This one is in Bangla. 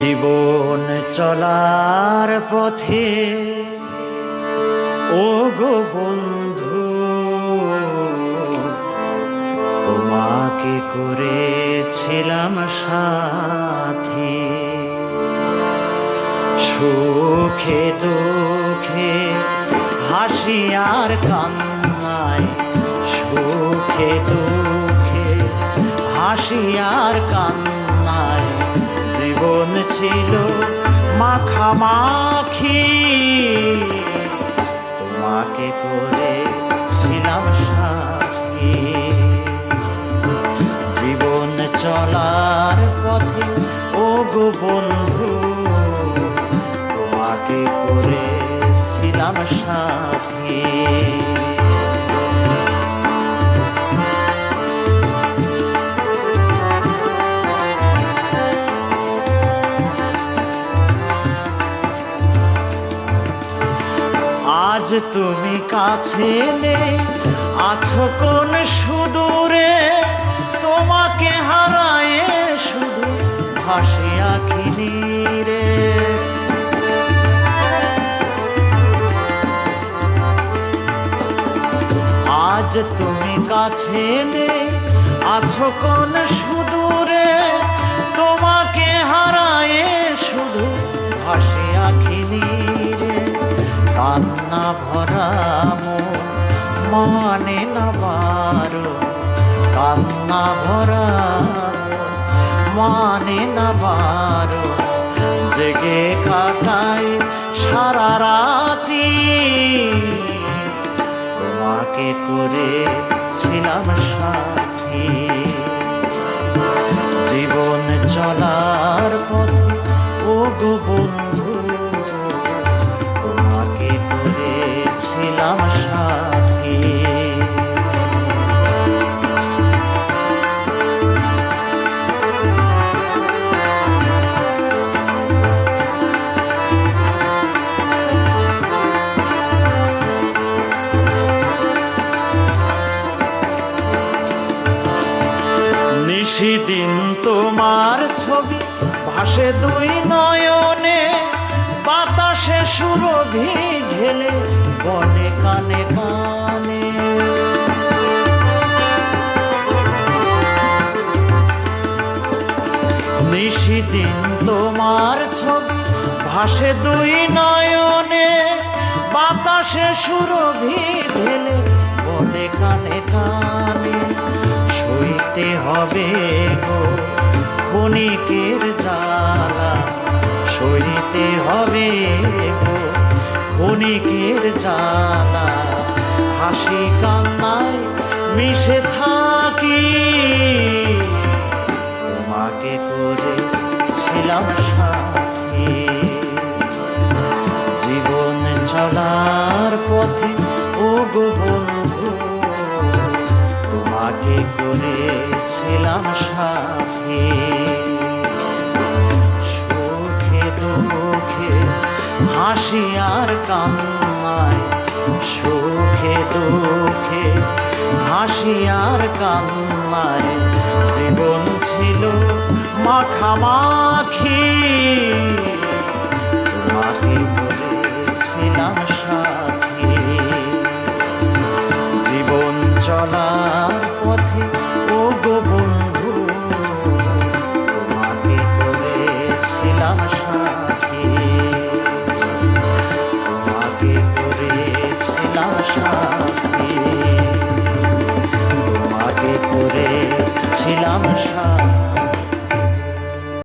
জীবন চলার পথে ও গো বন্ধু, তোমাকে করেছিলাম সাথী। সুখে দুঃখে হাসি আর কান্নায়, সুখে দুঃখে হাসি আর কান্নায় জীবন ছিল মাখামাখি। তোমাকে করেছিলাম সাথী। জীবন চলার পথে ও গো বন্ধু, তোমাকে করেছিলাম সাথী। আজ তুমি কাছে নেই, আছো কোন সুদূরে, তোমাকে হারায়ে শুধু ভাসি আঁখি নীরে। আজ তুমি কাছে নেই, আছো কোন সুদূরে, তোমাকে হারায়ে শুধু ভাসি আঁখি নীরে। কান্না ভরা মন মানে না বারো, কান্না ভরা মানে না বারো, জেগে কাটাই সারা রাতি। তোমাকে করেছিলাম সাথী। জীবন চলার পথে ও গো বন্ধু, তোমাকে করেছিলাম সাথী। নিশিদিন তোমার ছবি ভাসে দুই নয়নে, বাতাসে সুরভি ঢেলে বনে কানে কানে। নিশিদিন তোমার ছবি ভাসে দুই নয়নে, বাতাসে সুরভি ঢেলে বনে কানে কানে। সইতে হবে গো ক্ষণিকের জ্বালা, সইতে হবে গো ক্ষণিকের জ্বালা। হাসি কান্নায় মিশে থাকি, তোমাকে করেছিলাম সাথী। জীবন চলার পথে ও গো বন্ধু, তোমাকে করেছিলাম সাথী। সুখে দুঃখে হাসি আর কান্নায়, সুখে দুঃখে হাসি আর কান্নায় জীবন ছিল মাখামাখি। তোমাকে করেছিলাম সাথী। জীবন চলার পথে ও গো বন্ধু, তোমাকে করেছিলাম সাথী। তোমাকে করেছিলাম সাথী। তোমাকে করেছিলাম সাথী।